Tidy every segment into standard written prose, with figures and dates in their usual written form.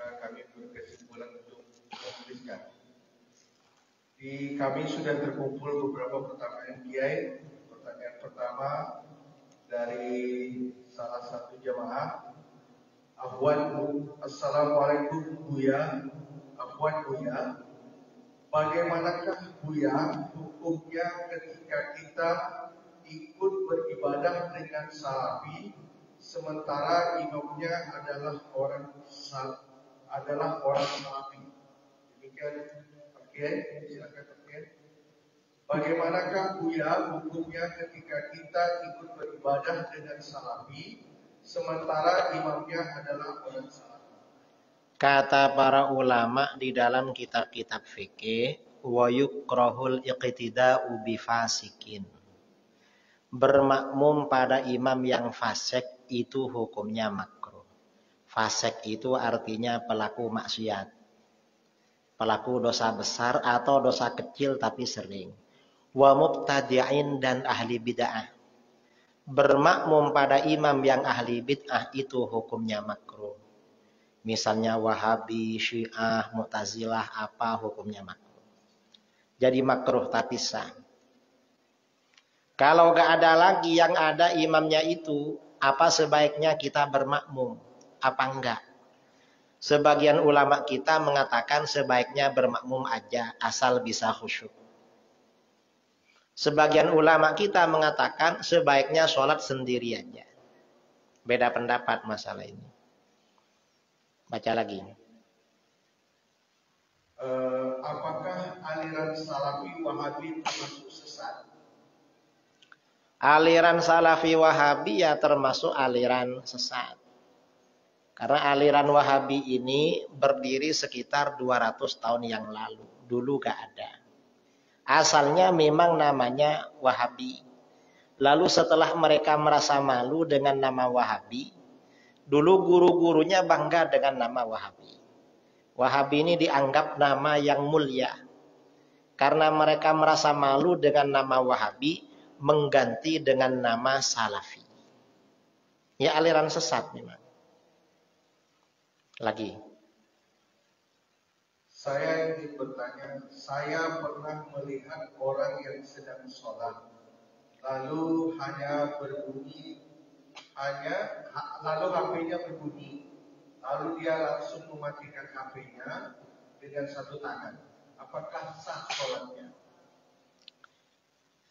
maka kami berkesimpulan untuk menuliskan. Di kami sudah terkumpul beberapa pertanyaan Kiai. Pertanyaan pertama dari salah satu jamaah, Assalamualaikum Buya. Afwan Buya, bagaimanakah Buya hukumnya ketika kita ikut beribadah dengan salafi sementara imamnya adalah orang salafi? Demikian, oke, silakan oke. Bagaimanakah Buya hukumnya ketika kita ikut beribadah dengan salafi sementara imamnya adalah orang salafi? Kata para ulama di dalam kitab-kitab fikih, wa yukrahul iqtida'u bifasikin. Bermakmum pada imam yang fasik itu hukumnya makruh. Fasik itu artinya pelaku maksiat, pelaku dosa besar atau dosa kecil tapi sering. Wa mubtadi'in dan ahli bid'ah. Bermakmum pada imam yang ahli bid'ah itu hukumnya makruh. Misalnya Wahabi, Syiah, Mu'tazilah, apa hukumnya makruh. Jadi makruh tapi sah. Kalau gak ada lagi yang ada imamnya itu, apa sebaiknya kita bermakmum? Apa enggak? Sebagian ulama kita mengatakan sebaiknya bermakmum aja, asal bisa khusyuk. Sebagian ulama kita mengatakan sebaiknya sholat sendiri aja. Beda pendapat masalah ini. Baca lagi. Apakah aliran salafi Wahabi termasuk sesat? Aliran salafi Wahabi ya termasuk aliran sesat. Karena aliran Wahabi ini berdiri sekitar 200 tahun yang lalu. Dulu gak ada. Asalnya memang namanya Wahabi. Lalu setelah mereka merasa malu dengan nama Wahabi, dulu guru-gurunya bangga dengan nama Wahabi. Wahabi ini dianggap nama yang mulia. Karena mereka merasa malu dengan nama Wahabi, mengganti dengan nama Salafi. Ya aliran sesat memang. Lagi. Saya ingin bertanya, saya pernah melihat orang yang sedang sholat, lalu hanya berbunyi, lalu HP-nya berbunyi, lalu dia langsung mematikan HP-nya dengan satu tangan. Apakah sah sholatnya?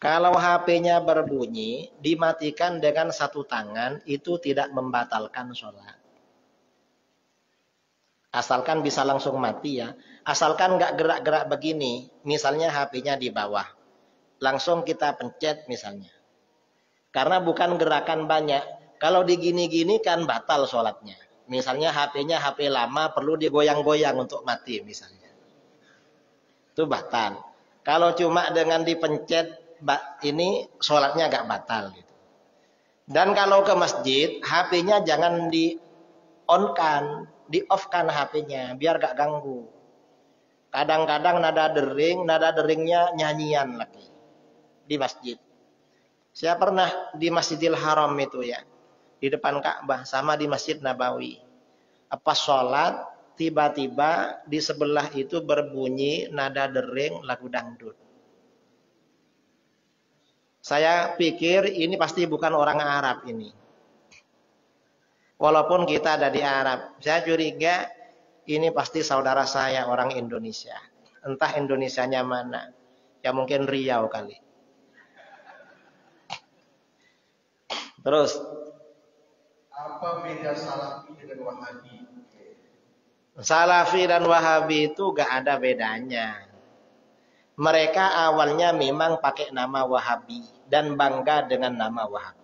Kalau HP-nya berbunyi, dimatikan dengan satu tangan, itu tidak membatalkan sholat. Asalkan bisa langsung mati ya. Asalkan nggak gerak-gerak begini, misalnya HP-nya di bawah. Langsung kita pencet misalnya. Karena bukan gerakan banyak. Kalau digini-gini kan batal sholatnya. Misalnya HP-nya HP lama, perlu digoyang-goyang untuk mati misalnya. Itu batal. Kalau cuma dengan dipencet, ini sholatnya nggak batal. Gitu. Dan kalau ke masjid, HP-nya jangan di-on-kan. Di-off-kan HP-nya, biar gak ganggu. Kadang-kadang nada deringnya nyanyian lagi. Di masjid. Saya pernah di Masjidil Haram itu ya. Di depan Ka'bah, sama di Masjid Nabawi. Pas sholat, tiba-tiba di sebelah itu berbunyi nada dering lagu dangdut. Saya pikir ini pasti bukan orang Arab ini. Walaupun kita ada di Arab, saya curiga ini pasti saudara saya orang Indonesia. Entah Indonesianya mana. Ya mungkin Riau kali. Terus. Apa beda Salafi dengan Wahabi? Salafi dan Wahabi itu gak ada bedanya. Mereka awalnya memang pakai nama Wahabi dan bangga dengan nama Wahabi.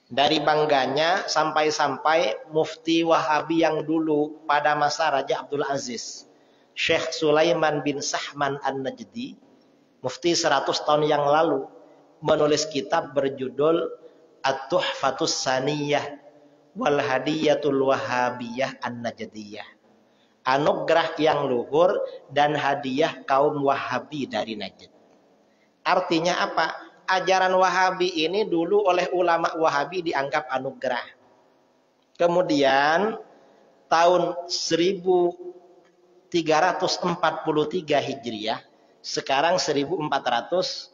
Dari bangganya sampai-sampai mufti Wahabi yang dulu pada masa Raja Abdul Aziz, Syekh Sulaiman bin Sahman An-Najdi, mufti 100 tahun yang lalu, menulis kitab berjudul At-Tuhfatus Saniyah wal Hadiyatul Wahabiyah An-Najdiyah. Anugerah yang luhur dan hadiah kaum Wahabi dari Najd. Artinya apa? Ajaran Wahabi ini dulu oleh ulama Wahabi dianggap anugerah. Kemudian tahun 1343 Hijriah, sekarang 1444.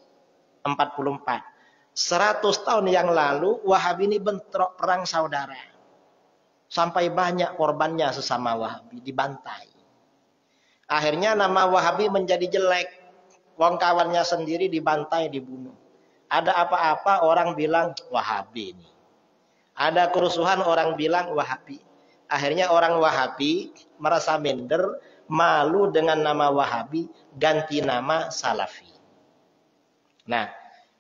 100 tahun yang lalu Wahabi ini bentrok perang saudara. Sampai banyak korbannya sesama Wahabi, dibantai. Akhirnya nama Wahabi menjadi jelek. Wong kawannya sendiri dibantai, dibunuh. Ada apa-apa orang bilang Wahabi ini. Ada kerusuhan orang bilang Wahabi. Akhirnya orang Wahabi merasa minder, malu dengan nama Wahabi, ganti nama Salafi. Nah,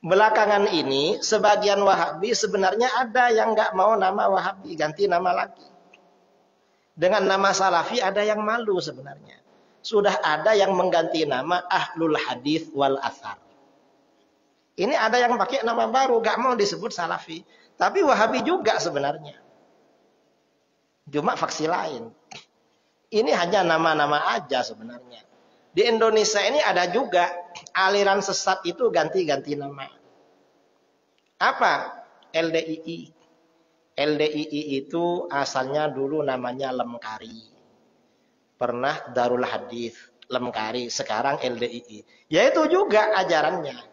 belakangan ini sebagian Wahabi sebenarnya ada yang nggak mau nama Wahabi, ganti nama lagi. Dengan nama Salafi ada yang malu sebenarnya. Sudah ada yang mengganti nama Ahlul Hadis wal Athar. Ini ada yang pakai nama baru, nggak mau disebut Salafi. Tapi Wahabi juga sebenarnya. Cuma faksi lain. Ini hanya nama-nama aja sebenarnya. Di Indonesia ini ada juga aliran sesat itu ganti-ganti nama. Apa? LDII. LDII itu asalnya dulu namanya Lemkari. Pernah Darul Hadis Lemkari, sekarang LDII. Yaitu juga ajarannya.